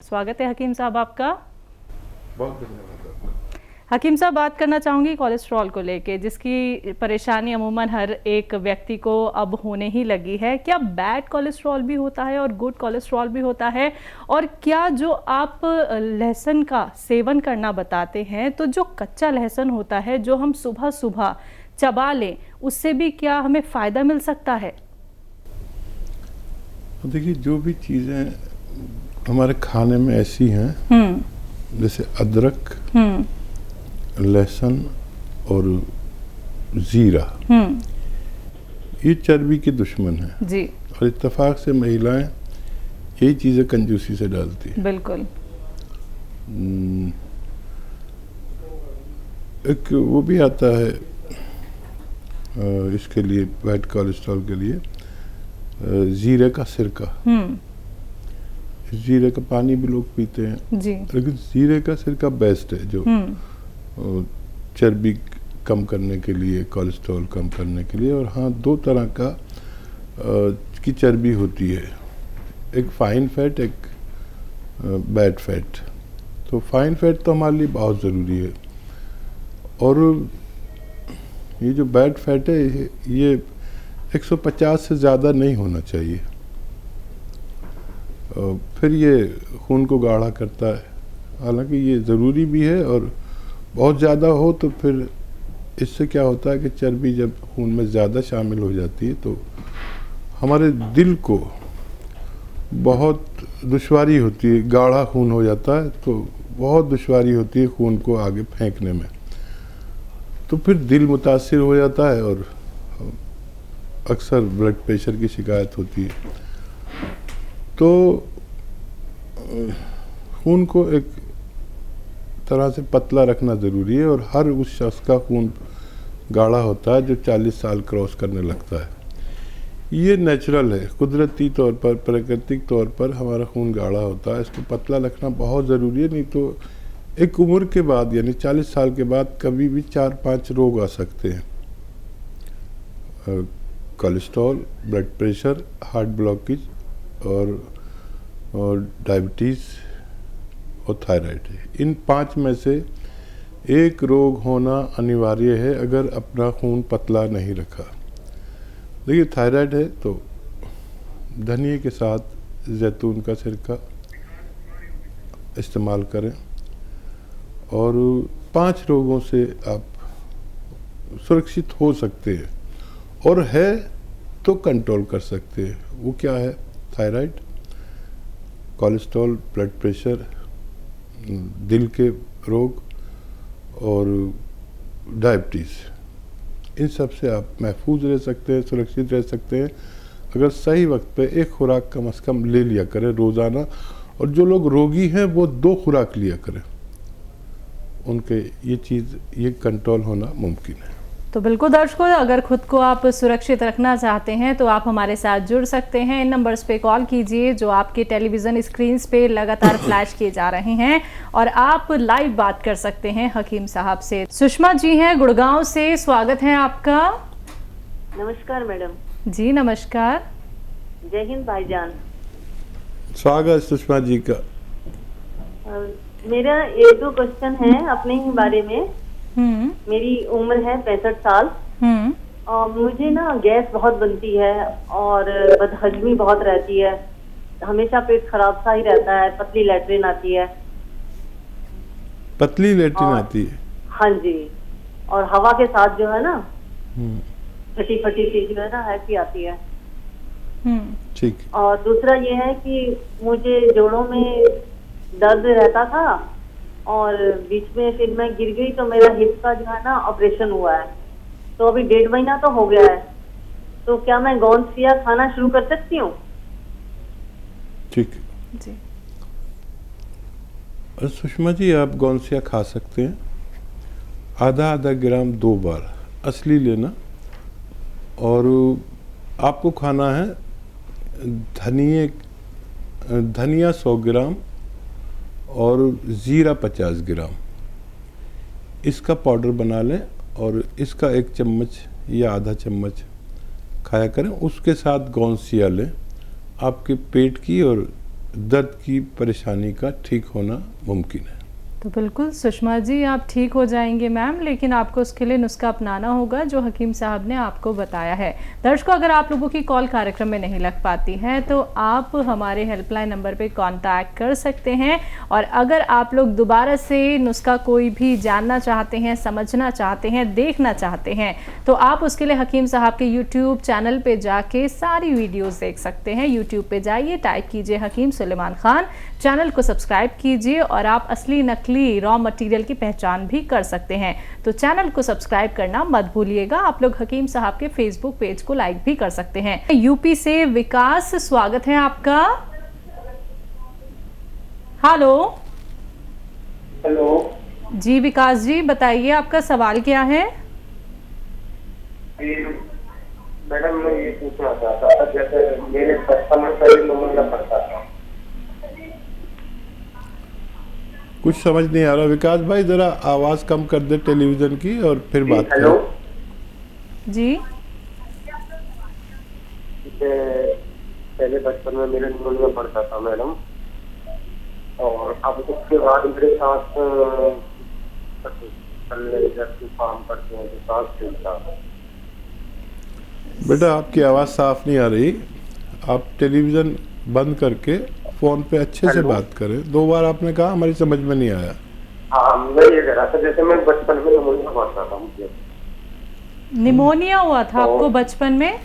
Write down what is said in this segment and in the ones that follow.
स्वागत है हकीम साहब आपका। बहुत धन्यवाद आपका। हकीम साहब, बात करना चाहूँगी कोलेस्ट्रॉल को लेके, जिसकी परेशानी अमूमन हर एक व्यक्ति को अब होने ही लगी है। क्या बैड कोलेस्ट्रॉल भी होता है और गुड कोलेस्ट्रॉल भी होता है? और क्या जो आप लहसुन का सेवन करना बताते हैं, तो जो कच्चा लहसुन होता है जो हम सुबह सुबह चबा लें, उससे भी क्या हमें फ़ायदा मिल सकता है? देखिए, जो भी चीज़ें हमारे खाने में ऐसी हैं, जैसे अदरक, लहसुन और जीरा, ये चर्बी के दुश्मन हैं जी। और इत्तेफाक से महिलाएं यही चीज़ें कंजूसी से डालती हैं। बिल्कुल। एक वो भी आता है इसके लिए, बैड कोलेस्ट्रॉल के लिए, जीरे का सिरका। जीरे का पानी भी लोग पीते हैं जी। लेकिन जीरे का सिरका बेस्ट है, जो चर्बी कम करने के लिए, कोलेस्ट्रॉल कम करने के लिए। और हाँ, दो तरह का की चर्बी होती है, एक फाइन फैट, एक बैड फैट। तो फाइन फैट तो हमारे लिए बहुत ज़रूरी है, और ये जो बैड फैट है ये 150 से ज़्यादा नहीं होना चाहिए। फिर ये खून को गाढ़ा करता है, हालांकि ये ज़रूरी भी है। और बहुत ज़्यादा हो तो फिर इससे क्या होता है कि चर्बी जब खून में ज़्यादा शामिल हो जाती है तो हमारे दिल को बहुत दुश्वारी होती है। गाढ़ा खून हो जाता है तो बहुत दुश्वारी होती है खून को आगे फेंकने में, तो फिर दिल मुतासिर हो जाता है और अक्सर ब्लड प्रेशर की शिकायत होती है। तो खून को एक तरह से पतला रखना ज़रूरी है, और हर उस शख्स का खून गाढ़ा होता है जो 40 साल क्रॉस करने लगता है। ये नेचुरल है, कुदरती तौर पर, प्राकृतिक तौर पर हमारा खून गाढ़ा होता है। इसको पतला रखना बहुत ज़रूरी है, नहीं तो एक उम्र के बाद, यानी 40 साल के बाद कभी भी 4-5 रोग आ सकते हैं। Cholesterol, blood pressure, heart blockage और डायबिटीज़ और थायराइड। इन 5 में से एक रोग होना अनिवार्य है अगर अपना खून पतला नहीं रखा। देखिए, थायराइड है तो धनिए के साथ जैतून का सिरका इस्तेमाल करें, और 5 रोगों से आप सुरक्षित हो सकते हैं, और है तो कंट्रोल कर सकते हैं। वो क्या है? थायराइड, कोलेस्ट्रॉल, ब्लड प्रेशर, दिल के रोग और डायबिटीज़। इन सब से आप महफूज रह सकते हैं, सुरक्षित रह सकते हैं अगर सही वक्त पे एक खुराक कम से कम ले लिया करें रोज़ाना। और जो लोग रोगी हैं वो 2 खुराक लिया करें, उनके ये कंट्रोल होना मुमकिन है। तो बिल्कुल दर्शकों, अगर खुद को आप सुरक्षित रखना चाहते हैं तो आप हमारे साथ जुड़ सकते हैं। इन नंबर्स पे कॉल कीजिए जो आपके टेलीविज़न स्क्रीन्स पे लगातार फ्लैश किए जा रहे हैं, और आप लाइव बात कर सकते हैं हकीम साहब से। सुषमा जी हैं गुड़गांव से, स्वागत है आपका। नमस्कार मैडम। जी नमस्कार। जय हिंद भाईजान। स्वागत सुषमा जी का। मेरा 1-2 क्वेश्चन है अपने ही बारे में। मेरी उम्र है 65 साल, और मुझे ना गैस बहुत बनती है और बदहजमी बहुत रहती है, हमेशा पेट खराब सा ही रहता है, पतली लैट्रिन आती है। पतली लैट्रिन आती है? हाँ जी, और हवा के साथ जो है ना फटी फटी सी जो है ना ऐसी आती है। ठीक। और दूसरा ये है कि मुझे जोड़ों में दर्द रहता था, और बीच में फिर मैं गिर गई तो मेरा हिप का जो है ना ऑपरेशन हुआ है, तो अभी 1.5 महीना तो हो गया है। तो क्या मैं गोंदसिया खाना शुरू कर सकती हूँ? ठीक जी। सुषमा जी, आप गोंदसिया खा सकते हैं, आधा ग्राम 2 बार असली लेना। और आपको खाना है धनिया 100 ग्राम और जीरा 50 ग्राम। इसका पाउडर बना लें और इसका 1 चम्मच या आधा चम्मच खाया करें। उसके साथ गोंदसिया लें, आपके पेट की और दर्द की परेशानी का ठीक होना मुमकिन है। तो बिल्कुल सुषमा जी, आप ठीक हो जाएंगे मैम, लेकिन आपको उसके लिए नुस्खा अपनाना होगा जो हकीम साहब ने आपको बताया है। दर्शकों, अगर आप लोगों की कॉल कार्यक्रम में नहीं लग पाती है तो आप हमारे हेल्पलाइन नंबर पे कांटेक्ट कर सकते हैं। और अगर आप लोग दोबारा से नुस्खा कोई भी जानना चाहते हैं, समझना चाहते हैं, देखना चाहते हैं, तो आप उसके लिए हकीम साहब के यूट्यूब चैनल पे जाके सारी वीडियोज़ देख सकते हैं। यूट्यूब पे जाइए, टाइप कीजिए हकीम सुलेमान खान, चैनल को सब्सक्राइब कीजिए और आप असली नकली रॉ मटेरियल की पहचान भी कर सकते हैं। तो चैनल को सब्सक्राइब करना मत भूलिएगा। आप लोग हकीम साहब के फेसबुक पेज को लाइक भी कर सकते हैं। यूपी से विकास, स्वागत है आपका। हेलो। हेलो जी विकास जी, बताइए आपका सवाल क्या है। मैडम, मैं ये पूछना चाहता था, जैसे मेरे 55 पहले नंबर का पड़ता था। कुछ समझ नहीं आ रहा विकास भाई, जरा आवाज कम कर दे टेलीविजन की और फिर बात हेलो करें। जी, पहले बचपन में मेरे नंबर में पड़ता था मैडम, और अब उसके बाद मेरे साथ काम करते हैं तो सांस फूलता। बेटा आपकी आवाज़ साफ नहीं आ रही, आप टेलीविज़न बंद करके फ़ोन पे अच्छे से बात करें। 2 बार आपने कहा, हमारी समझ में नहीं आया। हाँ, मैं ये कह रहा था, जैसे मैं बचपन में निमोनिया पड़ता था मुझे। निमोनिया हुआ था आपको बचपन में?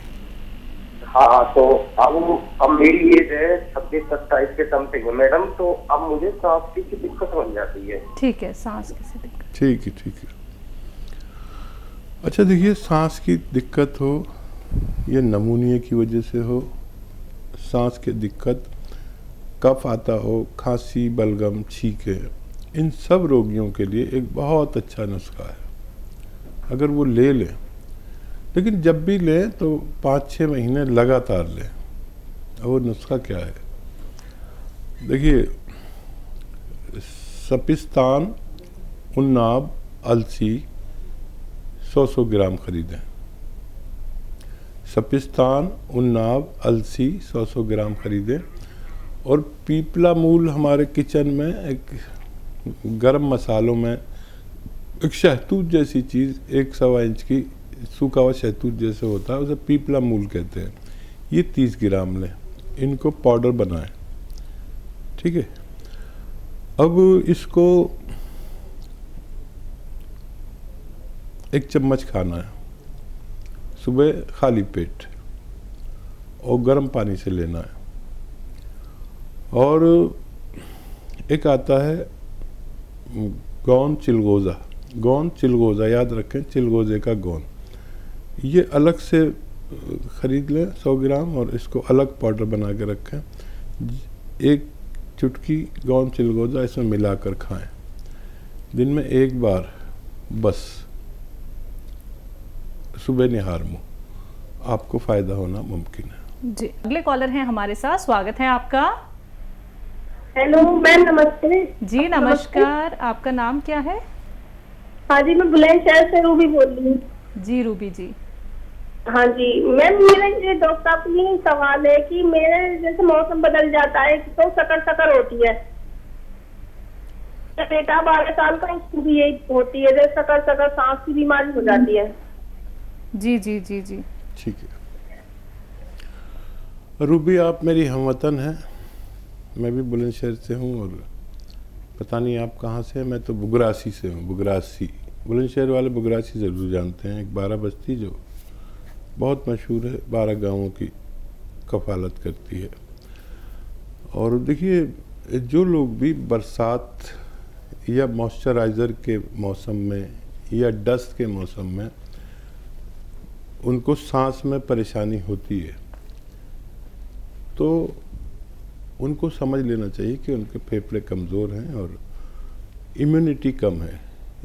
हाँ, तो अब मेरी एज है 26-27 के समथिंग है मैडम, तो अब मुझे सांस की दिक्कत बन जाती है। ठीक है, सांस की दिक्कत। ठीक है, ठीक है। अच्छा देखिए, सांस की दिक्कत हो, ये निमोनिया की वजह से हो, सांस की दिक्कत, कफ आता हो, खांसी, बलगम, छींके, इन सब रोगियों के लिए एक बहुत अच्छा नुस्खा है। अगर वो ले लें, लेकिन जब भी लें तो 5-6 महीने लगातार लें। और वो नुस्खा क्या है, देखिए, सपिस्तान, उन्नाब, अलसी 100-100 ग्राम खरीदें। सपिस्तान, उन्नाब, अलसी 100-100 ग्राम खरीदें। और पीपला मूल हमारे किचन में एक गरम मसालों में एक शहतूत जैसी चीज़, 1-1.25 इंच की सूखा हुआ शहतूत जैसे होता है, उसे पीपला मूल कहते हैं। ये 30 ग्राम लें, इनको पाउडर बनाएं। ठीक है, अब इसको 1 चम्मच खाना है सुबह खाली पेट, और गर्म पानी से लेना है। और एक आता है गौन चिलगोज़ा, गौन चिलगोज़ा, याद रखें, चिलगोज़े का गौन, ये अलग से ख़रीद लें 100 ग्राम, और इसको अलग पाउडर बना के रखें। 1 चुटकी गौन चिलगोज़ा इसमें मिलाकर खाएं, दिन में 1 बार बस, सुबह निहार मुँह, आपको फ़ायदा होना मुमकिन है। जी, अगले कॉलर हैं हमारे साथ, स्वागत है आपका। हेलो मैम, नमस्ते। जी नमस्कार, आपका नाम क्या है? हाँ जी, मैं बुलंदशहर से रूबी बोल रही हूँ। जी रूबी जी। हाँ जी मैम, मेरा ये डॉक्टर साहब से यही सवाल है कि मेरे जैसे मौसम बदल जाता है तो सकर होती है। बेटा 12 साल का, उसको भी यही होती है, जैसे सकर सांस की बीमारी हो जाती है। जी जी जी जी, ठीक है रूबी, आप मेरी हमवतन हैं। मैं भी बुलंदशहर से हूँ, और पता नहीं आप कहाँ से हैं। मैं तो बुगरासी से हूँ, बुगरासी। बुलंदशहर वाले बुगरासी ज़रूर जानते हैं, एक 12 बस्ती जो बहुत मशहूर है, 12 गांवों की कफालत करती है। और देखिए, जो लोग भी बरसात या मॉइस्चराइज़र के मौसम में या डस्ट के मौसम में उनको सांस में परेशानी होती है, तो उनको समझ लेना चाहिए कि उनके फेफड़े कमज़ोर हैं और इम्यूनिटी कम है।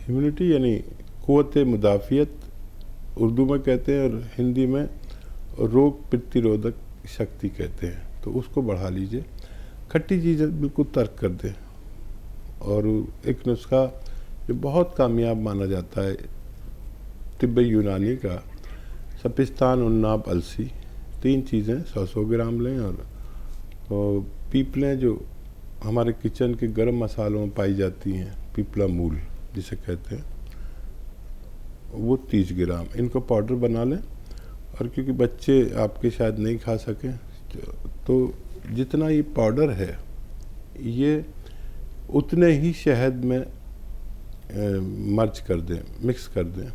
इम्यूनिटी यानी क़ुव्वत मुदाफ़ियत उर्दू में कहते हैं, और हिंदी में रोग प्रतिरोधक शक्ति कहते हैं। तो उसको बढ़ा लीजिए, खट्टी चीज़ें बिल्कुल तर्क कर दें। और एक नुस्खा जो बहुत कामयाब माना जाता है तिब्बे यूनानी का, सपिस्तान, उन्नाब, अलसी, 3 चीज़ें 100-100 ग्राम लें, और तो पीपलें जो हमारे किचन के गरम मसालों में पाई जाती हैं, पीपला मूल जिसे कहते हैं, वो 30 ग्राम, इनको पाउडर बना लें। और क्योंकि बच्चे आपके शायद नहीं खा सकें, तो जितना ये पाउडर है ये उतने ही शहद में मर्ज कर दें, मिक्स कर दें।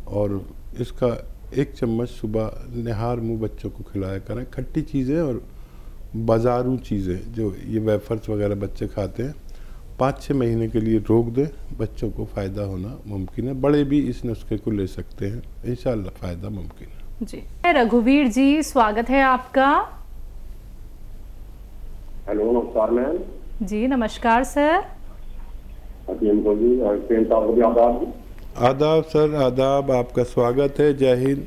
और इसका 1 चम्मच सुबह निहार मुँह बच्चों को खिलाया करें। खट्टी चीज़ें और बाजारू चीज़ें जो ये वेफर्स वगैरह बच्चे खाते हैं 5-6 महीने के लिए रोक दें, बच्चों को फ़ायदा होना मुमकिन है। बड़े भी इस नुस्खे को ले सकते हैं, इंशाल्लाह फ़ायदा मुमकिन है। जी रघुवीर जी, स्वागत है आपका। हेलो, नमस्कार मैम। जी नमस्कार सर। आदाब सर, आदाब, आपका स्वागत है, जय हिंद।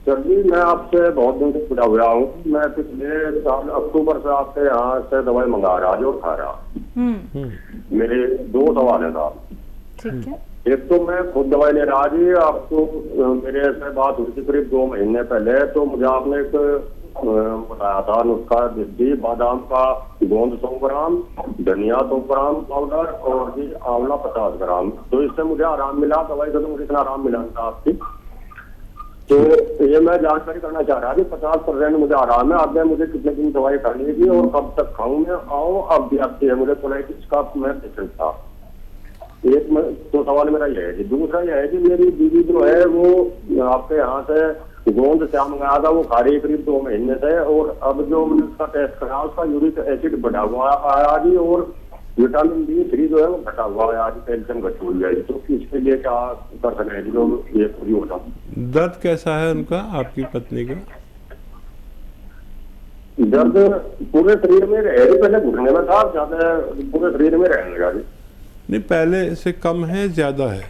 सर जी, मैं आपसे बहुत दिन से जुड़ा हुआ हूँ। मैं पिछले साल अक्टूबर से आपके यहाँ से दवाई मंगा रहा जो खा रहा। मेरे 2 सवाल है साहब। ठीक है। एक तो मैं खुद दवाई ले रहा जी, आपको मेरे से बात हुई थी करीब 2 महीने पहले, तो मुझे आपने एक बताया था नुस्खा, जिसकी बादाम का गोंद 100 ग्राम, धनिया 100 ग्राम पाउडर और जी आंवला 50 ग्राम। तो इससे मुझे आराम मिला, दवाई से तो मुझे इतना आराम मिला था आपकी। तो ये मैं जानकारी करना चाह रहा था, 50% मुझे आराम है। आपने मुझे कितने दिन दवाई खानी थी और कब तक खाऊं मैं? अब भी आपकी है, मुझे कोलाइटिस का मैं पेशेंट था। एक तो सवाल मेरा ये है कि दूसरा ये है कि मेरी दीदी जो है वो आपके यहाँ से गोंद से मंगाया था, वो खा रही करीब 2 महीने से। और अब जो मैंने उसका टेस्ट करा, उसका यूरिक एसिड बढ़ा हुआ आया जी, और विटामिन D3 जो है वो घटा हुआ है, आज कैल्शियम घट हुई है। तो इसके लिए क्या कर सकते हैं जो ये पूरी होता? दर्द कैसा है उनका, आपकी पत्नी का? दर्द पूरे शरीर में रहे, पहले घुटने में था, ज्यादा पूरे शरीर में रहने लगा जी। नहीं, पहले से कम है, ज़्यादा है?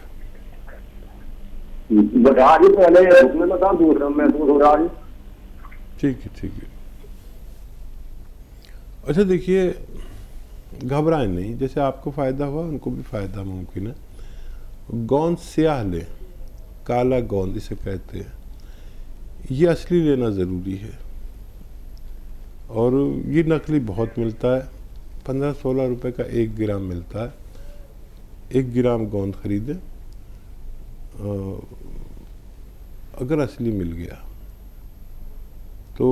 बढ़ा जी, पहले घुटने में था, दूसरा महसूस हो रहा जी। ठीक है, ठीक है। अच्छा देखिए, घबराएं नहीं, जैसे आपको फ़ायदा हुआ उनको भी फ़ायदा मुमकिन है। गोंद स्याह लें, काला गोंद इसे कहते हैं, ये असली लेना ज़रूरी है। और ये नकली बहुत मिलता है, 15-16 रुपए का 1 ग्राम मिलता है। 1 ग्राम गोंद खरीदें, अगर असली मिल गया तो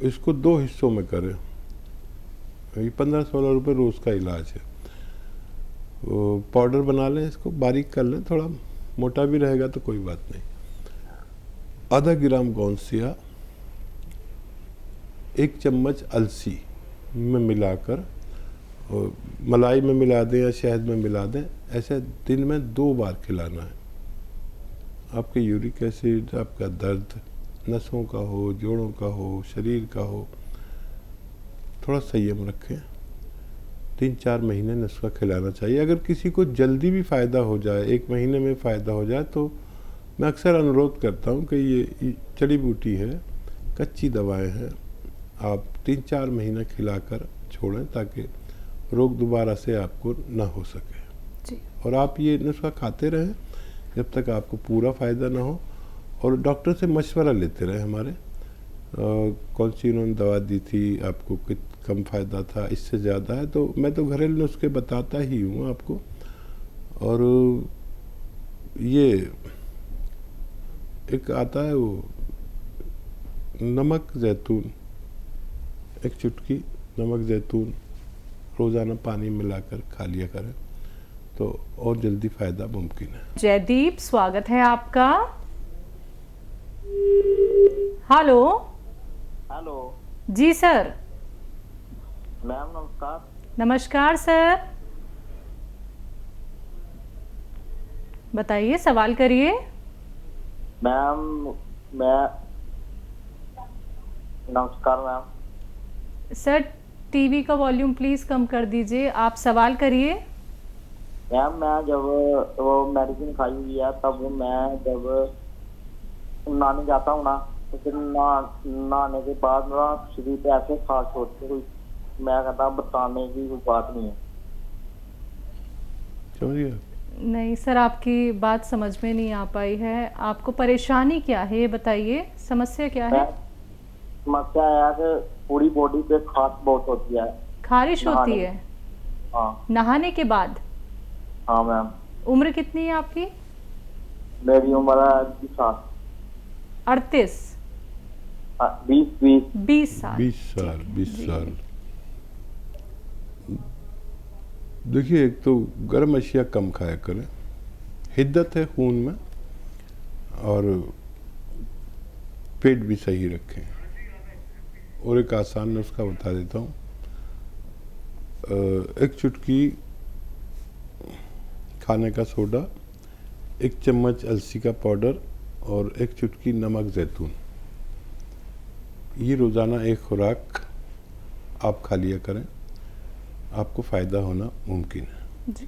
इसको 2 हिस्सों में करें। ये 15-16 रुपये रोज़ का इलाज है। पाउडर बना लें, इसको बारीक कर लें, थोड़ा मोटा भी रहेगा तो कोई बात नहीं। आधा ग्राम गोंद सिया, 1 चम्मच अलसी में मिलाकर मलाई में मिला दें या शहद में मिला दें। ऐसे दिन में 2 बार खिलाना है। आपके यूरिक एसिड, आपका दर्द नसों का हो, जोड़ों का हो, शरीर का हो, थोड़ा संयम रखें। 3-4 महीने नुस्खा खिलाना चाहिए। अगर किसी को जल्दी भी फ़ायदा हो जाए, 1 महीने में फ़ायदा हो जाए, तो मैं अक्सर अनुरोध करता हूं कि ये जड़ी बूटी है, कच्ची दवाएं हैं, आप 3-4 महीने खिलाकर छोड़ें ताकि रोग दोबारा से आपको ना हो सके जी। और आप ये नुस्खा खाते रहें जब तक आपको पूरा फ़ायदा ना हो। और डॉक्टर से मशवरा लेते रहे हमारे, कौन सी उन्होंने दवा दी थी आपको, कम फ़ायदा था, इससे ज़्यादा है, तो मैं तो घरेलू नुस्खे बताता ही हूँ आपको। और ये एक आता है वो नमक जैतून, 1 चुटकी नमक जैतून रोज़ाना पानी मिलाकर खा लिया करें तो और जल्दी फ़ायदा मुमकिन है। जयदीप, स्वागत है आपका। हेलो। हेलो जी सर। मैम, नमस्कार। नमस्कार सर, बताइए, सवाल करिए। मैम नमस्कार मैम। सर टीवी का वॉल्यूम प्लीज कम कर दीजिए, आप सवाल करिए। मैम, मैं जब वो मेडिसिन खाई हुई है, तब मैं जब नहाने जाता हूँ ना, तो फिर नहाने के बाद ना शरीर पे ऐसे खास होते हुई, मैं कहता बताने की कोई बात नहीं है। समझिए? नहीं सर, आपकी बात समझ में नहीं आ पाई है। आपको परेशानी क्या है ये बताइए, समस्या क्या है? समस्या है कि पूरी बॉडी पे खास बहुत होती है। खारिश होती नहाने- है हाँ नहाने के बाद? हाँ मैम। उम्र कितनी है आपकी? मेरी उम्र है 20 साल। 38? 20 20 साल। 20 साल। देखिए, एक तो गर्म अशिया कम खाया करें, हिद्दत है खून में, और पेट भी सही रखें। और एक आसान नुस्खा बता देता हूँ। एक चुटकी खाने का सोडा, 1 चम्मच अलसी का पाउडर और 1 चुटकी नमक जैतून, ये रोज़ाना एक खुराक आप खा लिया करें, आपको फ़ायदा होना मुमकिन है। जी।